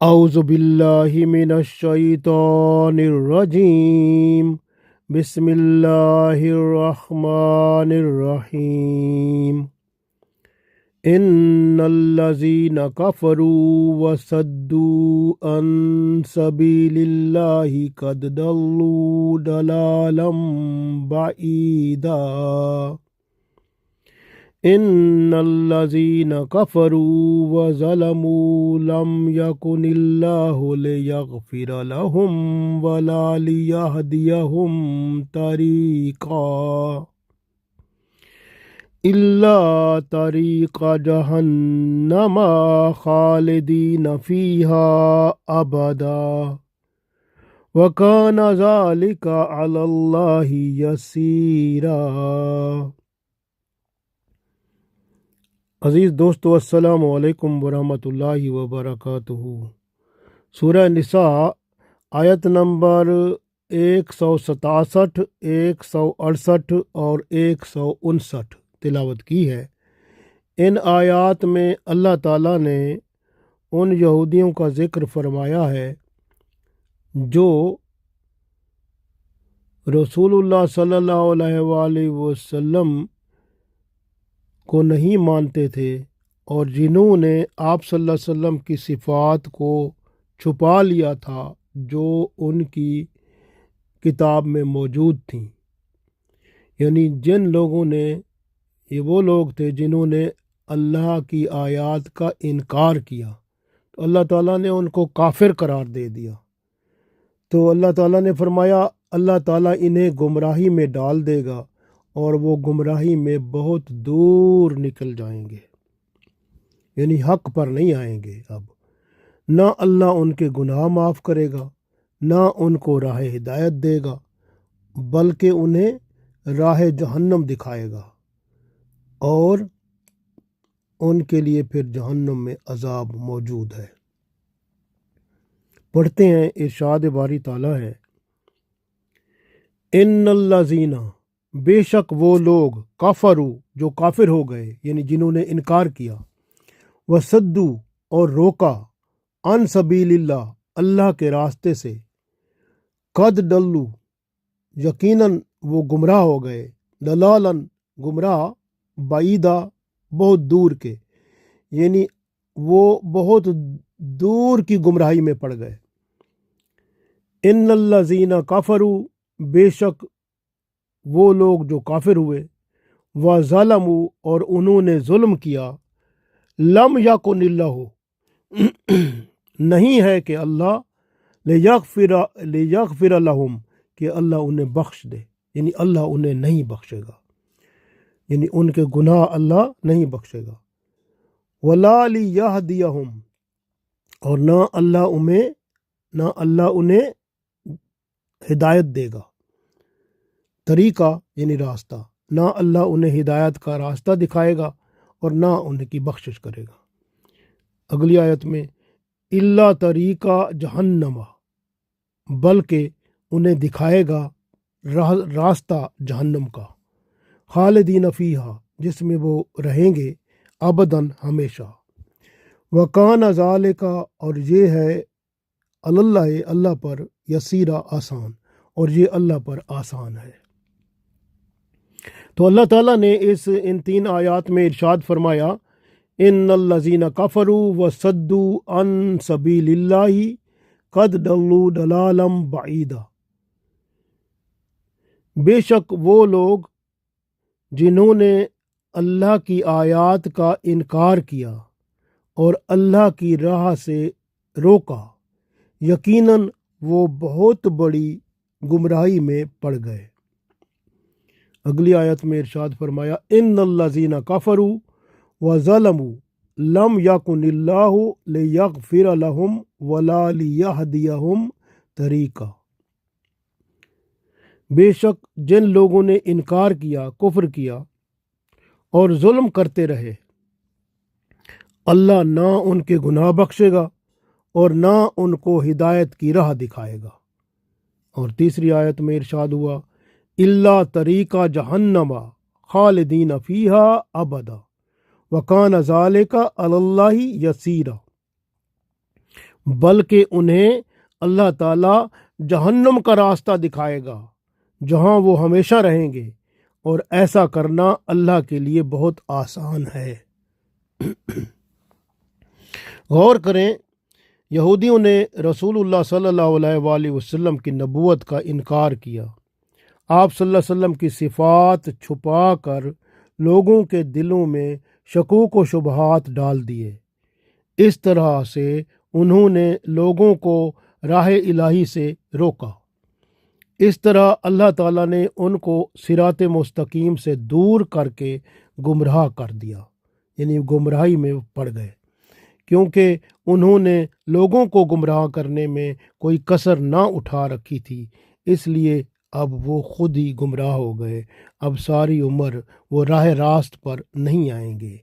أعوذ بالله من الشيطان الرجيم. بسم الله الرحمن الرحيم. إن الذين كفروا وصدوا عن سبيل الله قد ضلوا ضلالا بعيدا. إن الذين كفروا وظلموا لم يكن الله ليغفر لهم ولا ليهديهم طريقا إلا طريق جهنم خالدين فيها أبدا وكان ذلك على الله يسيرا۔ عزیز دوستو، السلام علیکم ورحمۃ اللہ وبرکاتہ۔ سورہ نساء آیت نمبر 167، 168 اور 159 تلاوت کی ہے۔ ان آیات میں اللہ تعالیٰ نے ان یہودیوں کا ذکر فرمایا ہے جو رسول اللہ صلی اللہ علیہ وآلہ وسلم کو نہیں مانتے تھے اور جنہوں نے آپ صلی اللہ علیہ وسلم کی صفات کو چھپا لیا تھا جو ان کی کتاب میں موجود تھیں۔ یعنی جن لوگوں نے، یہ وہ لوگ تھے جنہوں نے اللہ کی آیات کا انکار کیا، تو اللہ تعالیٰ نے ان کو کافر قرار دے دیا۔ تو اللہ تعالیٰ نے فرمایا اللہ تعالیٰ انہیں گمراہی میں ڈال دے گا اور وہ گمراہی میں بہت دور نکل جائیں گے، یعنی حق پر نہیں آئیں گے۔ اب نہ اللہ ان کے گناہ معاف کرے گا، نہ ان کو راہ ہدایت دے گا، بلکہ انہیں راہ جہنم دکھائے گا اور ان کے لیے پھر جہنم میں عذاب موجود ہے۔ پڑھتے ہیں، ارشاد باری تعالیٰ ہے، ان الذین، بے شک وہ لوگ، کفروا، جو کافر ہو گئے، یعنی جنہوں نے انکار کیا، وصدوا، اور روکا، عن سبیل اللہ، اللہ کے راستے سے، قد ڈلو، یقیناً وہ گمراہ ہو گئے، دلالن، گمراہ، بعیدہ، بہت دور کے، یعنی وہ بہت دور کی گمراہی میں پڑ گئے۔ ان الذین کفروا، بے شک وہ لوگ جو کافر ہوئے، وظلموا، اور انہوں نے ظلم کیا، لم یکن اللہ، نہیں ہے کہ اللہ، لیغفر لہم، کہ اللہ انہیں بخش دے، یعنی اللہ انہیں نہیں بخشے گا، یعنی ان کے گناہ اللہ نہیں بخشے گا، ولا لیہدیہم، اور نہ اللہ انہیں ہدایت دے گا، طریقہ یعنی راستہ، نہ اللہ انہیں ہدایت کا راستہ دکھائے گا اور نہ ان کی بخشش کرے گا۔ اگلی آیت میں، الا طریقہ جہنم، بلکہ انہیں دکھائے گا راستہ جہنم کا، خالدین فیہا، جس میں وہ رہیں گے ابداً، ہمیشہ، وکان ذالک، اور یہ ہے اللہ پر، یسیرا، آسان، اور یہ اللہ پر آسان ہے۔ تو اللہ تعالیٰ نے ان 3 آیات میں ارشاد فرمایا، ان الذین کفروا وصدوا عن سبیل اللہ قد ضلوا ضلالا بعیدا، بے شک وہ لوگ جنہوں نے اللہ کی آیات کا انکار کیا اور اللہ کی راہ سے روکا، یقیناً وہ بہت بڑی گمراہی میں پڑ گئے۔ اگلی آیت میں ارشاد فرمایا، ان الذین کفروا وظلموا لم یکن اللہ لیغفر لہم ولا لیہدیہم طریقا، بے شک جن لوگوں نے انکار کیا، کفر کیا اور ظلم کرتے رہے، اللہ نہ ان کے گناہ بخشے گا اور نہ ان کو ہدایت کی راہ دکھائے گا۔ اور تیسری آیت میں ارشاد ہوا، الا طریقہ جہنم خالدین فیہا ابدا وکان ذالک علی اللہ یسیرا، بلکہ انہیں اللہ تعالیٰ جہنم کا راستہ دکھائے گا جہاں وہ ہمیشہ رہیں گے، اور ایسا کرنا اللہ کے لیے بہت آسان ہے۔ غور کریں، یہودیوں نے رسول اللہ صلی اللہ علیہ وآلہ وسلم کی نبوت کا انکار کیا، آپ صلی اللہ علیہ وسلم کی صفات چھپا کر لوگوں کے دلوں میں شکوک و شبہات ڈال دیے۔ اس طرح سے انہوں نے لوگوں کو راہ الہی سے روکا۔ اس طرح اللہ تعالیٰ نے ان کو صراط مستقیم سے دور کر کے گمراہ کر دیا، یعنی گمراہی میں پڑ گئے، کیونکہ انہوں نے لوگوں کو گمراہ کرنے میں کوئی کسر نہ اٹھا رکھی تھی، اس لیے اب وہ خود ہی گمراہ ہو گئے۔ اب ساری عمر وہ راہ راست پر نہیں آئیں گے،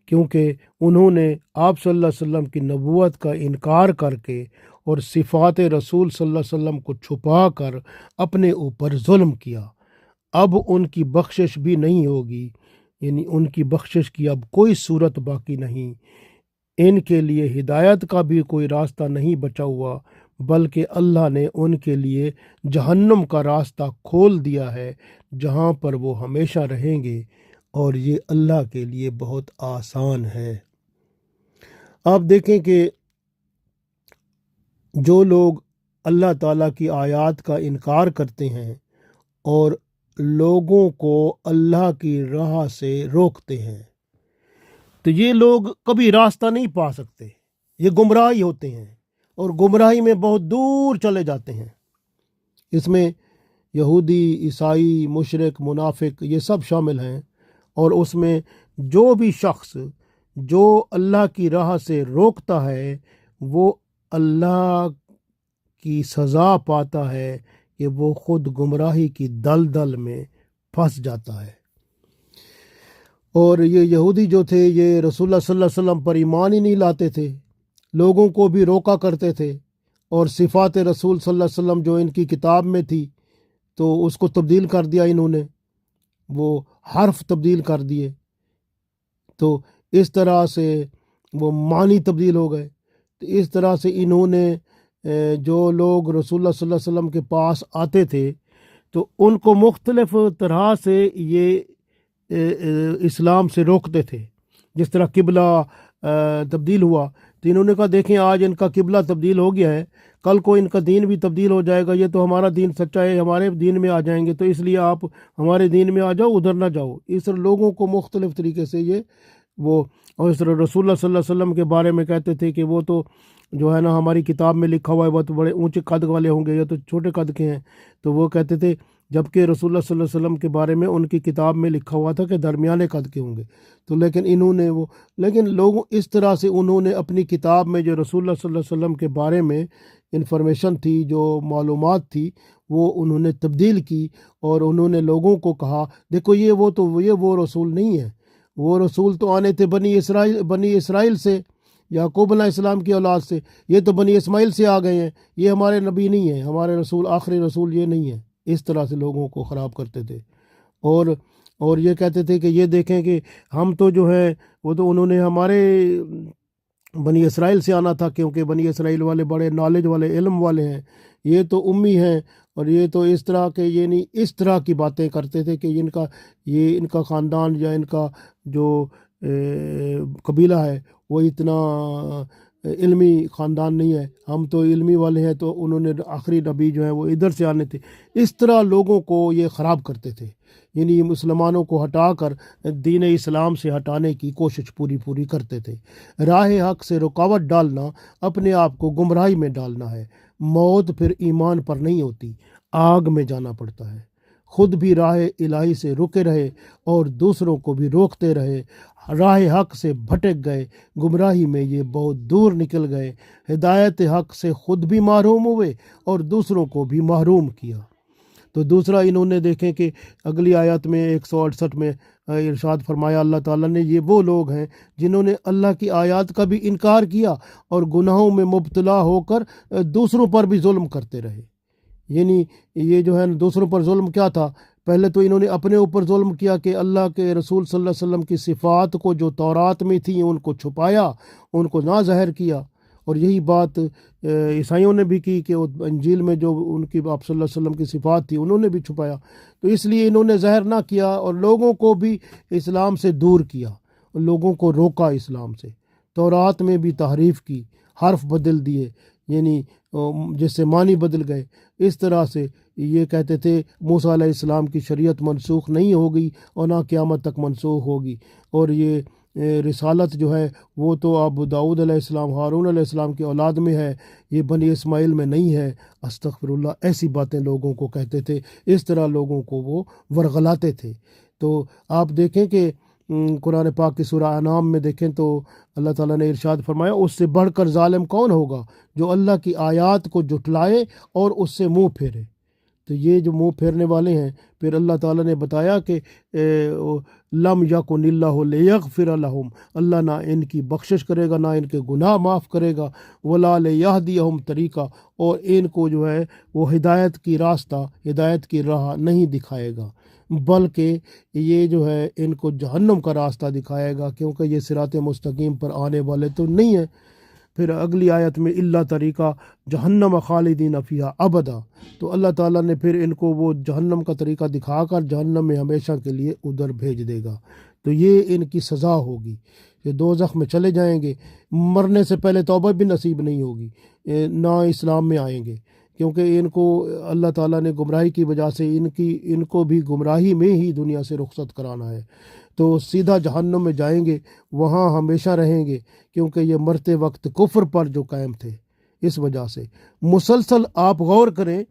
کیونکہ انہوں نے آپ صلی اللہ علیہ وسلم کی نبوت کا انکار کر کے اور صفات رسول صلی اللہ علیہ وسلم کو چھپا کر اپنے اوپر ظلم کیا۔ اب ان کی بخشش بھی نہیں ہوگی، یعنی ان کی بخشش کی اب کوئی صورت باقی نہیں۔ ان کے لیے ہدایت کا بھی کوئی راستہ نہیں بچا ہوا، بلکہ اللہ نے ان کے لیے جہنم کا راستہ کھول دیا ہے جہاں پر وہ ہمیشہ رہیں گے، اور یہ اللہ کے لیے بہت آسان ہے۔ آپ دیکھیں کہ جو لوگ اللہ تعالیٰ کی آیات کا انکار کرتے ہیں اور لوگوں کو اللہ کی راہ سے روکتے ہیں، تو یہ لوگ کبھی راستہ نہیں پا سکتے، یہ گمراہی ہوتے ہیں اور گمراہی میں بہت دور چلے جاتے ہیں۔ اس میں یہودی، عیسائی، مشرک، منافق یہ سب شامل ہیں، اور اس میں جو بھی شخص جو اللہ کی راہ سے روکتا ہے وہ اللہ کی سزا پاتا ہے کہ وہ خود گمراہی کی دلدل میں پھنس جاتا ہے۔ اور یہ یہودی جو تھے یہ رسول اللہ صلی اللہ علیہ وسلم پر ایمان ہی نہیں لاتے تھے، لوگوں کو بھی روکا کرتے تھے، اور صفات رسول صلی اللہ علیہ وسلم جو ان کی کتاب میں تھی تو اس کو تبدیل کر دیا انہوں نے، وہ حرف تبدیل کر دیے، تو اس طرح سے وہ معنی تبدیل ہو گئے۔ تو اس طرح سے انہوں نے جو لوگ رسول اللہ صلی اللہ علیہ وسلم کے پاس آتے تھے تو ان کو مختلف طرح سے یہ اسلام سے روکتے تھے۔ جس طرح قبلہ تبدیل ہوا تو انہوں نے کہا دیکھیں آج ان کا قبلہ تبدیل ہو گیا ہے، کل کو ان کا دین بھی تبدیل ہو جائے گا، یہ تو ہمارا دین سچا ہے، ہمارے دین میں آ جائیں گے، تو اس لیے آپ ہمارے دین میں آ جاؤ، ادھر نہ جاؤ۔ اس طرح لوگوں کو مختلف طریقے سے یہ وہ، اور اس طرح رسول اللہ صلی اللہ علیہ وسلم کے بارے میں کہتے تھے کہ وہ تو جو ہے نا ہماری کتاب میں لکھا ہوا ہے وہ تو بڑے اونچے قد والے ہوں گے، یا تو چھوٹے قد کے ہیں، تو وہ کہتے تھے جبکہ رسول اللہ صلی اللہ علیہ وسلم کے بارے میں ان کی کتاب میں لکھا ہوا تھا کہ درمیانے قد کے ہوں گے۔ تو لیکن لوگوں اس طرح سے انہوں نے اپنی کتاب میں جو رسول اللہ صلی اللہ علیہ وسلم کے بارے میں انفارمیشن تھی، جو معلومات تھی، وہ انہوں نے تبدیل کی، اور انہوں نے لوگوں کو کہا دیکھو یہ وہ رسول نہیں ہے، وہ رسول تو آنے تھے بنی اسرائیل سے، یعقوب علیہ السلام کی اولاد سے، یہ تو بنی اسماعیل سے آ گئے ہیں، یہ ہمارے نبی نہیں ہیں، ہمارے رسول آخری رسول یہ نہیں ہے۔ اس طرح سے لوگوں کو خراب کرتے تھے، اور یہ کہتے تھے کہ یہ دیکھیں کہ ہم تو جو ہیں وہ تو انہوں نے ہمارے بنی اسرائیل سے آنا تھا، کیونکہ بنی اسرائیل والے بڑے نالج والے، علم والے ہیں، یہ تو امی ہیں، اور یہ تو اس طرح کے یعنی اس طرح کی باتیں کرتے تھے کہ ان کا خاندان یا ان کا جو قبیلہ ہے وہ اتنا علمی خاندان نہیں ہے، ہم تو علمی والے ہیں، تو انہوں نے آخری نبی جو ہیں وہ ادھر سے آنے تھے۔ اس طرح لوگوں کو یہ خراب کرتے تھے، یعنی مسلمانوں کو ہٹا کر دین اسلام سے ہٹانے کی کوشش پوری کرتے تھے۔ راہ حق سے رکاوٹ ڈالنا اپنے آپ کو گمراہی میں ڈالنا ہے۔ موت پھر ایمان پر نہیں ہوتی، آگ میں جانا پڑتا ہے۔ خود بھی راہ الہی سے رکے رہے اور دوسروں کو بھی روکتے رہے، راہ حق سے بھٹک گئے، گمراہی میں یہ بہت دور نکل گئے، ہدایت حق سے خود بھی محروم ہوئے اور دوسروں کو بھی محروم کیا۔ تو دوسرا انہوں نے دیکھیں کہ اگلی آیت میں 168 میں ارشاد فرمایا اللہ تعالیٰ نے، یہ وہ لوگ ہیں جنہوں نے اللہ کی آیات کا بھی انکار کیا اور گناہوں میں مبتلا ہو کر دوسروں پر بھی ظلم کرتے رہے۔ یعنی یہ جو ہے دوسروں پر ظلم کیا تھا، پہلے تو انہوں نے اپنے اوپر ظلم کیا کہ اللہ کے رسول صلی اللہ علیہ وسلم کی صفات کو جو تورات میں تھیں ان کو چھپایا، ان کو نہ ظاہر کیا، اور یہی بات عیسائیوں نے بھی کی کہ انجیل میں جو ان کی آپ صلی اللہ علیہ وسلم کی صفات تھی انہوں نے بھی چھپایا، تو اس لیے انہوں نے ظاہر نہ کیا اور لوگوں کو بھی اسلام سے دور کیا، لوگوں کو روکا اسلام سے، تورات میں بھی تحریف کی، حرف بدل دیے، یعنی جس سے معنی بدل گئے، اس طرح سے یہ کہتے تھے موسیٰ علیہ السلام کی شریعت منسوخ نہیں ہوگی اور نہ قیامت تک منسوخ ہوگی، اور یہ رسالت جو ہے وہ تو اب داؤد علیہ السلام، ہارون علیہ السلام کی اولاد میں ہے، یہ بنی اسماعیل میں نہیں ہے۔ استغفر اللہ، ایسی باتیں لوگوں کو کہتے تھے، اس طرح لوگوں کو وہ ورغلاتے تھے۔ تو آپ دیکھیں کہ قرآن پاک کی سورہ انعام میں دیکھیں تو اللہ تعالیٰ نے ارشاد فرمایا اس سے بڑھ کر ظالم کون ہوگا جو اللہ کی آیات کو جھٹلائے اور اس سے منہ پھیرے۔ تو یہ جو منہ پھیرنے والے ہیں، پھر اللہ تعالیٰ نے بتایا کہ لم یکن اللہ لیغفر لہم، اللہ نہ ان کی بخشش کرے گا، نہ ان کے گناہ معاف کرے گا، ولا لیہدیہم طریقہ، اور ان کو جو ہے وہ ہدایت کی راستہ، ہدایت کی راہ نہیں دکھائے گا، بلکہ یہ جو ہے ان کو جہنم کا راستہ دکھائے گا، کیونکہ یہ صراط مستقیم پر آنے والے تو نہیں ہیں۔ پھر اگلی آیت میں اللہ طریقہ جہنم خالدین فیہا ابدا، تو اللہ تعالیٰ نے پھر ان کو وہ جہنم کا طریقہ دکھا کر جہنم میں ہمیشہ کے لیے ادھر بھیج دے گا، تو یہ ان کی سزا ہوگی، یہ دوزخ میں چلے جائیں گے، مرنے سے پہلے توبہ بھی نصیب نہیں ہوگی، نہ اسلام میں آئیں گے، کیونکہ ان کو اللہ تعالیٰ نے گمراہی کی وجہ سے ان کو بھی گمراہی میں ہی دنیا سے رخصت کرانا ہے، تو سیدھا جہنم میں جائیں گے، وہاں ہمیشہ رہیں گے، کیونکہ یہ مرتے وقت کفر پر جو قائم تھے، اس وجہ سے مسلسل آپ غور کریں،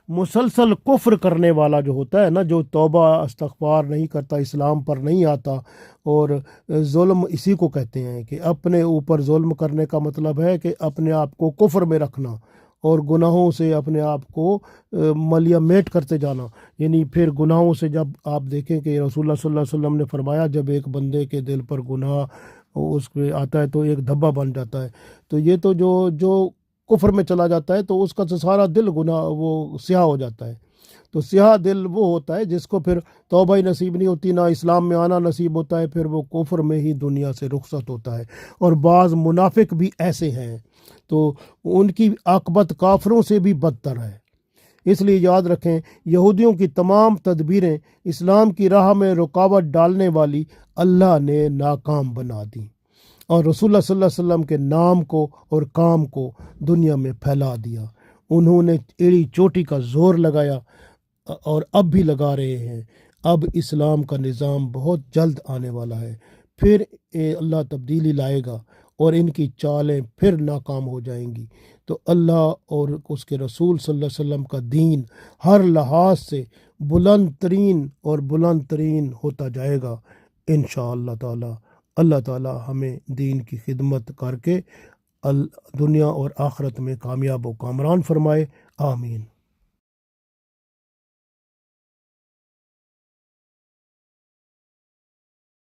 مسلسل کفر کرنے والا جو ہوتا ہے نا، جو توبہ استغفار نہیں کرتا، اسلام پر نہیں آتا، اور ظلم اسی کو کہتے ہیں کہ اپنے اوپر ظلم کرنے کا مطلب ہے کہ اپنے آپ کو کفر میں رکھنا اور گناہوں سے اپنے آپ کو ملیا میٹ کرتے جانا، یعنی پھر گناہوں سے جب آپ دیکھیں کہ رسول اللہ صلی اللہ علیہ وسلم نے فرمایا جب ایک بندے کے دل پر گناہ اس پہ آتا ہے تو ایک دھبا بن جاتا ہے، تو یہ تو جو کفر میں چلا جاتا ہے تو اس کا تو سارا دل گناہ وہ سیاہ ہو جاتا ہے، تو سیاہ دل وہ ہوتا ہے جس کو پھر توبہ ہی نصیب نہیں ہوتی، نہ اسلام میں آنا نصیب ہوتا ہے، پھر وہ کفر میں ہی دنیا سے رخصت ہوتا ہے۔ اور بعض منافق بھی ایسے ہیں تو ان کی عاقبت کافروں سے بھی بدتر ہے، اس لیے یاد رکھیں یہودیوں کی تمام تدبیریں اسلام کی راہ میں رکاوٹ ڈالنے والی اللہ نے ناکام بنا دیں اور رسول اللہ صلی اللہ علیہ وسلم کے نام کو اور کام کو دنیا میں پھیلا دیا۔ انہوں نے ایڑی چوٹی کا زور لگایا اور اب بھی لگا رہے ہیں۔ اب اسلام کا نظام بہت جلد آنے والا ہے، پھر اللہ تبدیلی لائے گا اور ان کی چالیں پھر ناکام ہو جائیں گی، تو اللہ اور اس کے رسول صلی اللہ علیہ وسلم کا دین ہر لحاظ سے بلند ترین ہوتا جائے گا انشاءاللہ تعالی۔ اللہ تعالی ہمیں دین کی خدمت کر کے دنیا اور آخرت میں کامیاب و کامران فرمائے، آمین۔